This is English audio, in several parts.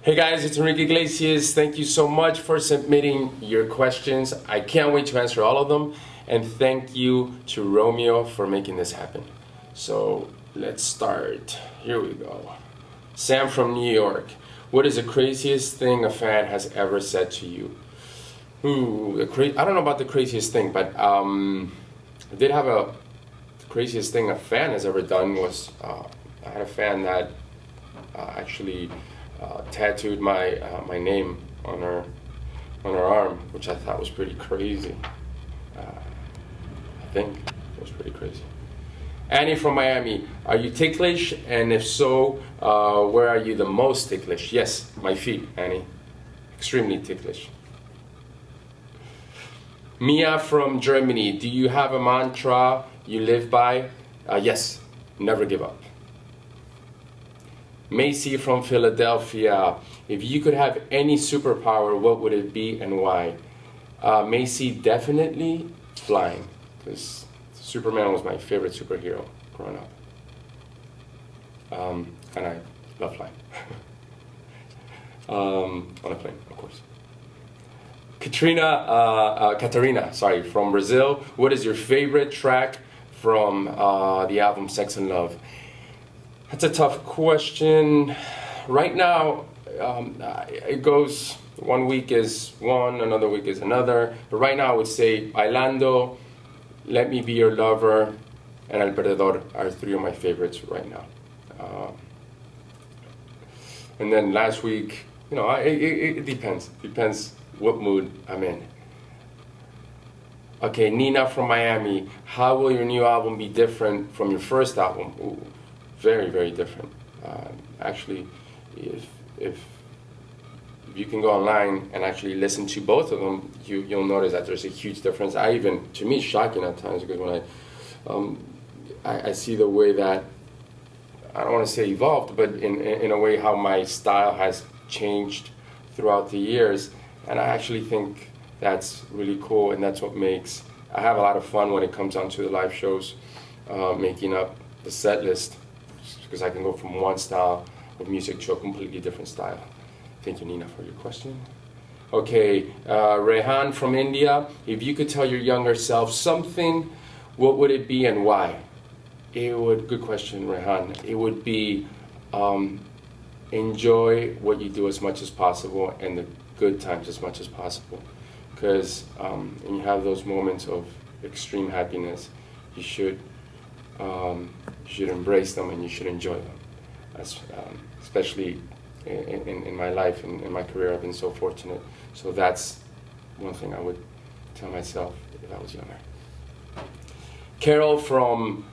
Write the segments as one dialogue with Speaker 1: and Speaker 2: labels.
Speaker 1: Hey guys, it's Enrique Iglesias. Thank you so much for submitting your questions. I can't wait to answer all of them. And thank you to Romeo for making this happen. So let's start. Here we go. Sam from New York. What is the craziest thing a fan has ever said to you? I don't know about the craziest thing, but I did have the craziest thing a fan has ever done was I had a fan that actually tattooed my name on her arm, which I thought was pretty crazy. I think it was pretty crazy. Annie from Miami, are you ticklish? And if so, where are you the most ticklish? Yes, my feet, Annie. Extremely ticklish. Mia from Germany, do you have a mantra you live by? Yes, never give up. Macy from Philadelphia, if you could have any superpower, what would it be and why? Macy, definitely flying, because Superman was my favorite superhero growing up. And I love flying. On a plane, of course. Katarina, from Brazil, what is your favorite track from the album Sex and Love? That's a tough question. Right now, it goes, one week is one, another week is another. But right now I would say Bailando, Let Me Be Your Lover, and El Perdedor are three of my favorites right now. And then last week, it depends. Depends what mood I'm in. Okay, Nina from Miami, how will your new album be different from your first album? Ooh, very, very different. Actually, if you can go online and actually listen to both of them, you'll notice that there's a huge difference. To me, it's shocking at times, because when I see the way that, I don't want to say evolved, but in a way how my style has changed throughout the years, and I actually think that's really cool, and that's what makes, I have a lot of fun when it comes down to the live shows, making up the set list, because I can go from one style of music to a completely different style. Thank you, Nina, for your question. Okay, Rehan from India, if you could tell your younger self something, what would it be and why? Good question, Rehan. It would be enjoy what you do as much as possible, and the good times as much as possible. Because when you have those moments of extreme happiness, you should embrace them, and you should enjoy them. Especially in my life, in my career, I've been so fortunate. So that's one thing I would tell myself if I was younger. Carol from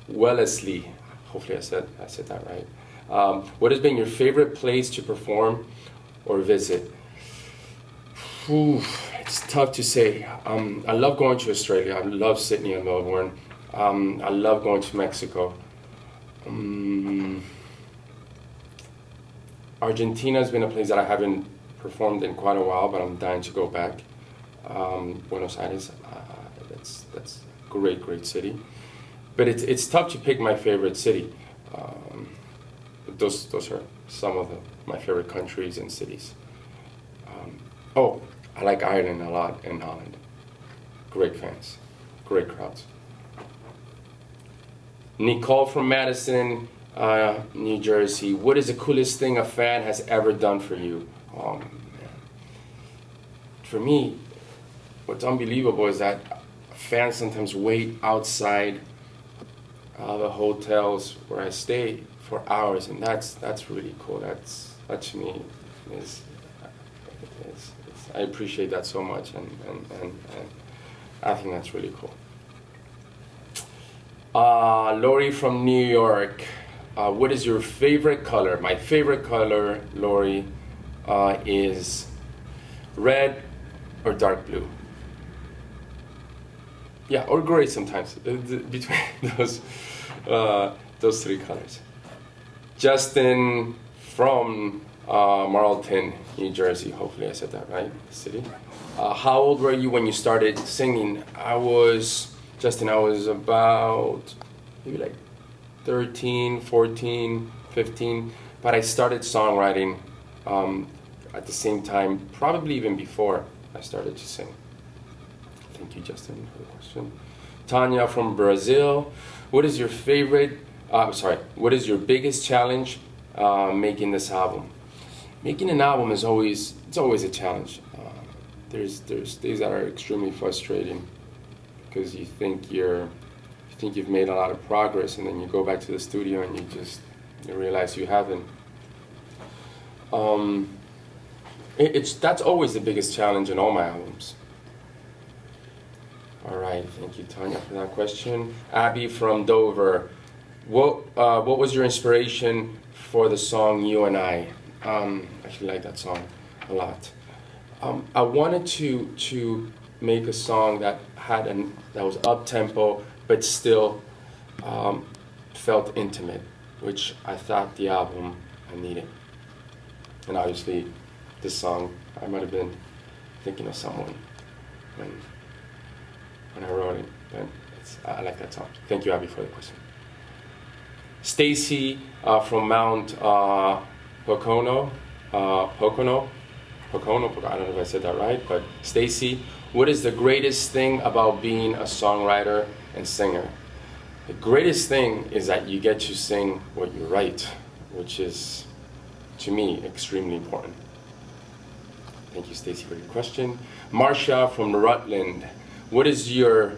Speaker 1: Wellesley, hopefully I said that right. What has been your favorite place to perform or visit? It's tough to say. I love going to Australia. I love Sydney and Melbourne. I love going to Mexico. Argentina has been a place that I haven't performed in quite a while, but I'm dying to go back. Buenos Aires, that's a great city. But it's tough to pick my favorite city. Those are some of my favorite countries and cities. I like Ireland a lot, and Holland. Great fans, great crowds. Nicole from Madison, New Jersey. What is the coolest thing a fan has ever done for you? Oh, man. For me, what's unbelievable is that fans sometimes wait outside the hotels where I stay for hours, and that's really cool. That to me is I appreciate that so much, and I think that's really cool. Lori from New York. What is your favorite color? My favorite color, Lori, is red or dark blue. Yeah, or gray sometimes. Between those three colors. Justin from Marlton, New Jersey. Hopefully I said that right, the city. How old were you when you started singing? I was about maybe like 13, 14, 15. but I started songwriting at the same time, probably even before I started to sing. Thank you, Justin, for the question. Tanya from Brazil, what is your favorite, what is your biggest challenge making this album? Making an album is always a challenge. There's days that are extremely frustrating because you think you've made a lot of progress, and then you go back to the studio and you realize you haven't. That's always the biggest challenge in all my albums. All right, thank you, Tanya, for that question. Abby from Dover, what was your inspiration for the song "You and I"? I actually like that song a lot. I wanted to make a song that was up tempo but still felt intimate, which I thought the album needed. And obviously, this song, I might have been thinking of someone when I wrote it, but I like that song. Thank you, Abby, for the question. Stacy from Mount Pocono, I don't know if I said that right, but Stacy, what is the greatest thing about being a songwriter and singer? The greatest thing is that you get to sing what you write, which is, to me, extremely important. Thank you, Stacy, for your question. Marcia from Rutland, what is your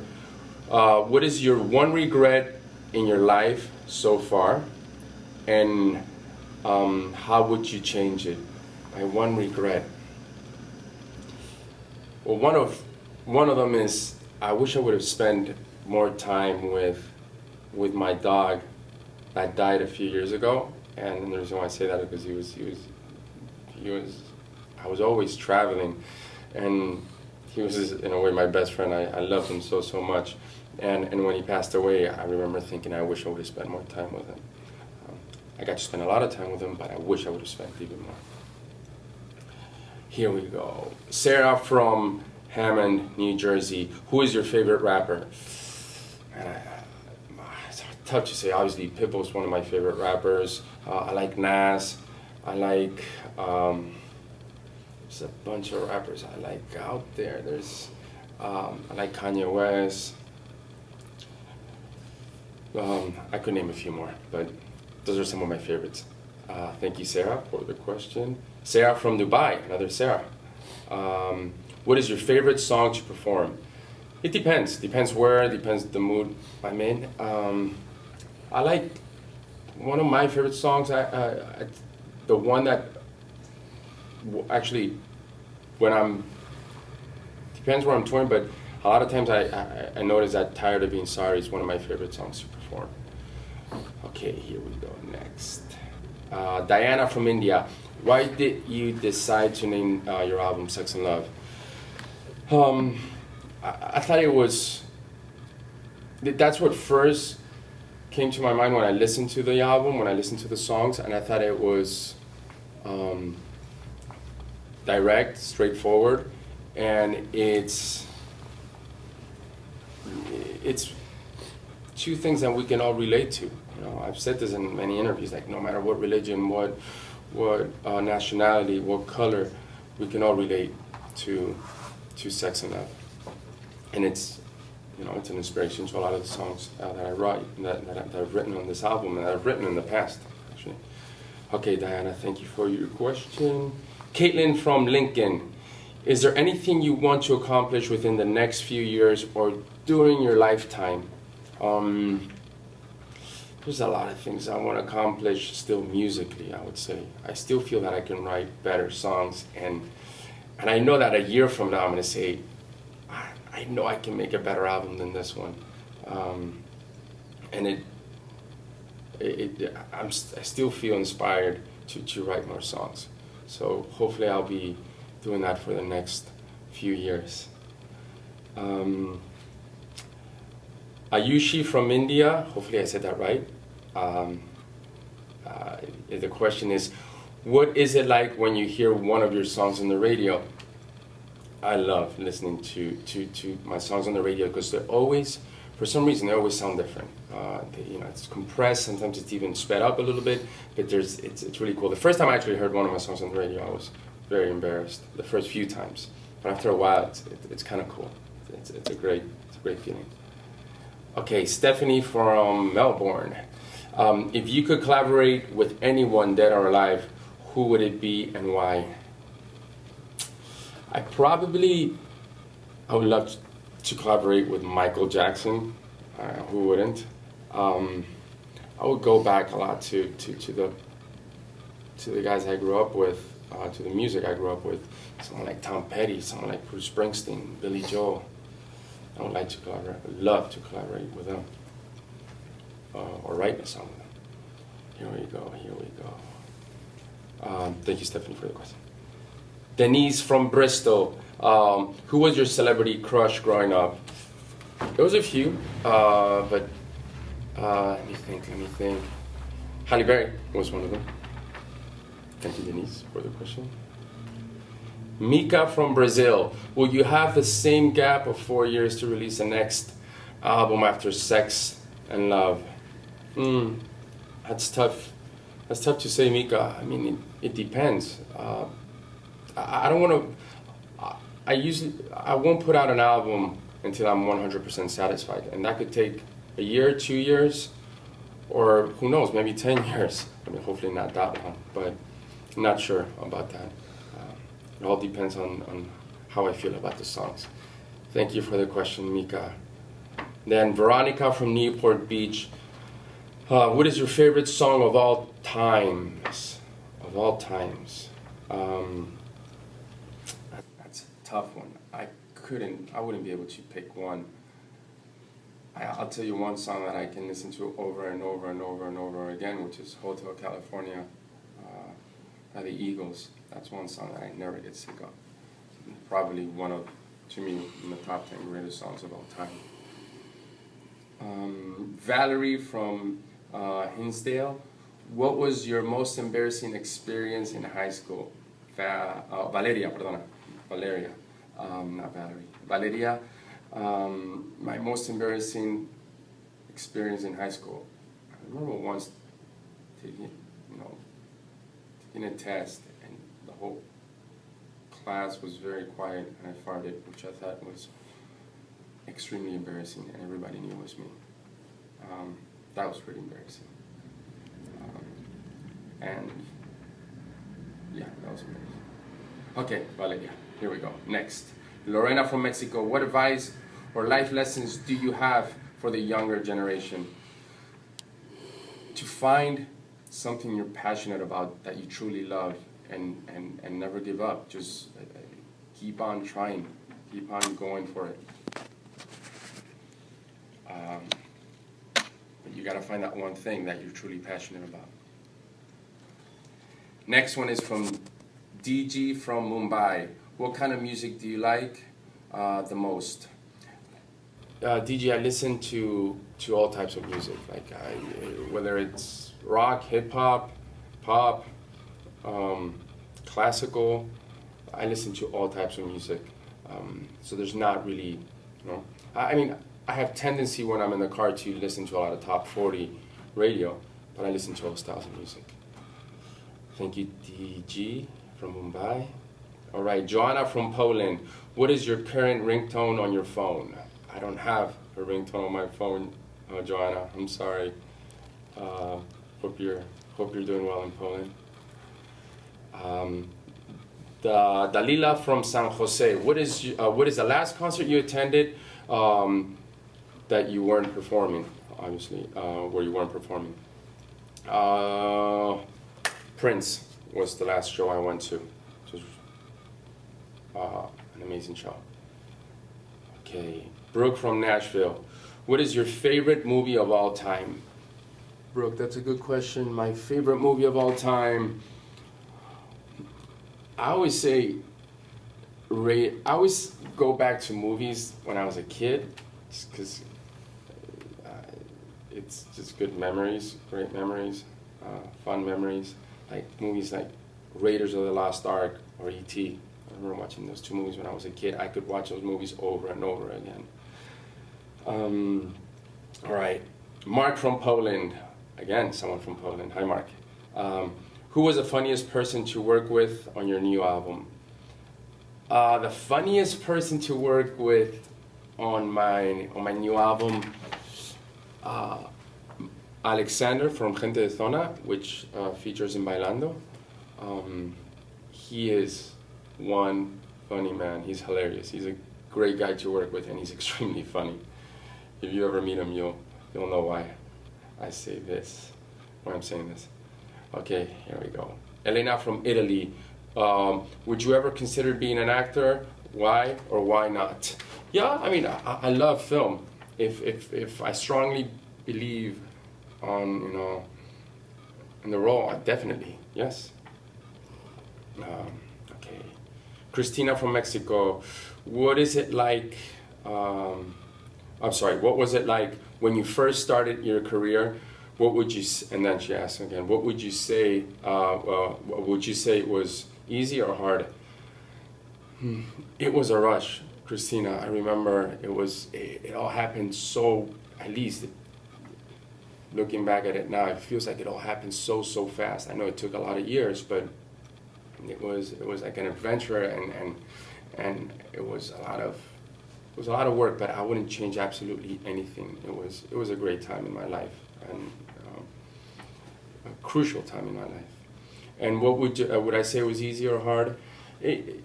Speaker 1: one regret in your life so far, and how would you change it? My one regret. Well, one of them is I wish I would have spent more time with my dog that died a few years ago, and the reason why I say that is because I was always traveling, and he was in a way my best friend. I loved him so much, and when he passed away, I remember thinking I wish I would have spent more time with him. I got to spend a lot of time with him, but I wish I would have spent even more. Here we go. Sarah from Hammond, New Jersey. Who is your favorite rapper? Man, it's tough to say. Obviously, Pitbull's one of my favorite rappers. I like Nas. I like, there's a bunch of rappers I like out there. I like Kanye West. I could name a few more, but those are some of my favorites. Thank you, Sarah, for the question. Sarah from Dubai, another Sarah. What is your favorite song to perform? It depends. Depends where, depends the mood I'm in. I like one of my favorite songs, the one that actually, depends where I'm touring, but a lot of times I notice that Tired of Being Sorry is one of my favorite songs to perform. Okay, here we go, next. Diana from India, why did you decide to name your album Sex and Love? I thought that's what first came to my mind when I listened to the album, when I listened to the songs, and I thought it was direct, straightforward, and it's two things that we can all relate to. You know, I've said this in many interviews, like no matter what religion, what nationality, what color, we can all relate to sex and love. And it's an inspiration to a lot of the songs that I write, that I've written on this album, and that I've written in the past, actually. Okay, Diana, thank you for your question. Caitlin from Lincoln, is there anything you want to accomplish within the next few years or during your lifetime? There's a lot of things I want to accomplish still musically, I would say. I still feel that I can write better songs, and I know that a year from now I'm going to say, I know I can make a better album than this one. And I still feel inspired to write more songs. So hopefully I'll be doing that for the next few years. Ayushi from India, hopefully I said that right. The question is, what is it like when you hear one of your songs on the radio? I love listening to my songs on the radio because they're always for some reason they always sound different. It's compressed. Sometimes it's even sped up a little bit. But it's really cool. The first time I actually heard one of my songs on the radio, I was very embarrassed. The first few times, but after a while, it's kind of cool. It's a great feeling. Okay, Stephanie from Melbourne. If you could collaborate with anyone, dead or alive, who would it be and why? I would love to collaborate with Michael Jackson. Who wouldn't? I would go back a lot to the guys I grew up with, to the music I grew up with. Someone like Tom Petty, someone like Bruce Springsteen, Billy Joel. I would like to collaborate. I would love to collaborate with them, or write a song with them. Here we go. Thank you, Stephanie, for the question. Denise from Bristol. Who was your celebrity crush growing up? There was a few, but let me think. Halle Berry was one of them. Thank you, Denise, for the question. Mika from Brazil. Will you have the same gap of 4 years to release the next album after Sex and Love? That's tough. That's tough to say, Mika. I mean, it depends. I don't want to. I won't put out an album until I'm 100% satisfied, and that could take a year, 2 years, or who knows, maybe 10 years. I mean, hopefully not that long, but I'm not sure about that. It all depends on how I feel about the songs. Thank you for the question, Mika. Then Veronica from Newport Beach. What is your favorite song of all times? Of all times. That's a tough one. I wouldn't be able to pick one. I'll tell you one song that I can listen to over and over and over and over again, which is Hotel California by the Eagles. That's one song that I never get sick of. Probably one of, to me, in the top 10 greatest songs of all time. Valerie from Hinsdale. What was your most embarrassing experience in high school? Valeria, not Valerie. Valeria, my most embarrassing experience in high school. I remember once taking a test, and the whole class was very quiet, and I farted, which I thought was extremely embarrassing, and everybody knew it was me. That was pretty embarrassing. And yeah, that was embarrassing. Okay, Valeria, here we go. Next, Lorena from Mexico. What advice or life lessons do you have for the younger generation? To find something you're passionate about, that you truly love, and never give up. Just keep on trying, keep on going for it. But you gotta find that one thing that you're truly passionate about. Next one is from DG from Mumbai. What kind of music do you like the most? DG, I listen to all types of music, like whether it's rock, hip hop, pop, classical. I listen to all types of music. So there's not really, I mean, I have tendency when I'm in the car to listen to a lot of top 40 radio, but I listen to all styles of music. Thank you, DG from Mumbai. All right, Joanna from Poland. What is your current ringtone on your phone? I don't have a ringtone on my phone, Joanna. I'm sorry. Hope you're doing well in Poland. Dalila from San Jose. What is the last concert you attended that you weren't performing? Obviously, where you weren't performing. Prince was the last show I went to. It was an amazing show. Okay, Brooke from Nashville. What is your favorite movie of all time? Brooke, that's a good question. My favorite movie of all time. I always say, I always go back to movies when I was a kid, just because it's just good memories, great memories, fun memories. Like movies like Raiders of the Lost Ark or E.T. I remember watching those two movies when I was a kid. I could watch those movies over and over again. All right. Mark from Poland. Again, someone from Poland. Hi, Mark. Who was the funniest person to work with on your new album? The funniest person to work with on my new album, Alexander from Gente de Zona, which features in Bailando. He is one funny man. He's hilarious. He's a great guy to work with, and he's extremely funny. If you ever meet him, you'll know why I say this, why I'm saying this. Okay, here we go. Elena from Italy. Would you ever consider being an actor? Why or why not? Yeah, I mean, I love film. If I strongly believe on, in the role, definitely, yes. Okay. Christina from Mexico. What is it like, I'm sorry, what was it like when you first started your career? What would you, and then she asked again, what would you say, would you say it was easy or hard? It was a rush, Christina. I remember it all happened so, at least looking back at it now, it feels like it all happened so fast. I know it took a lot of years, but it was like an adventure, and it was a lot of work, but I wouldn't change absolutely anything. It was a great time in my life, and a crucial time in my life. And what would I say was easy or hard?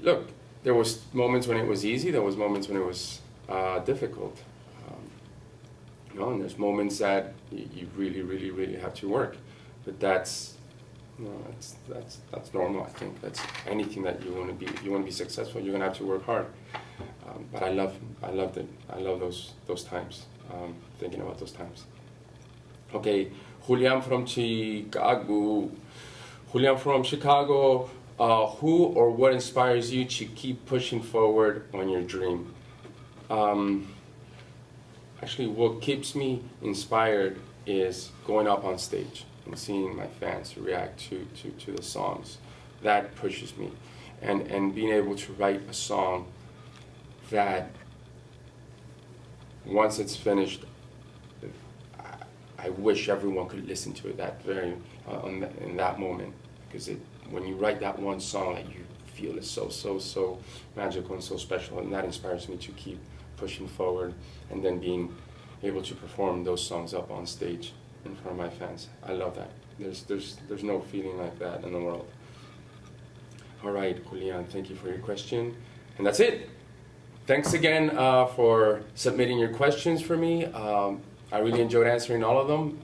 Speaker 1: Look, there was moments when it was easy. There was moments when it was difficult. And there's moments that you really have to work. But that's normal. I think that's anything that you want to be. If you want to be successful, you're gonna have to work hard. But I loved it. I love those times. Thinking about those times. Okay, Julian from Chicago. Julian from Chicago. Who or what inspires you to keep pushing forward on your dream? Actually, what keeps me inspired is going up on stage and seeing my fans react to the songs. That pushes me. And being able to write a song that once it's finished, I wish everyone could listen to it in that moment, because when you write that one song that you feel is so magical and so special, and that inspires me to keep pushing forward, and then being able to perform those songs up on stage in front of my fans. I love that. There's no feeling like that in the world. All right, Julian, thank you for your question, and that's it. Thanks again for submitting your questions for me. I really enjoyed answering all of them.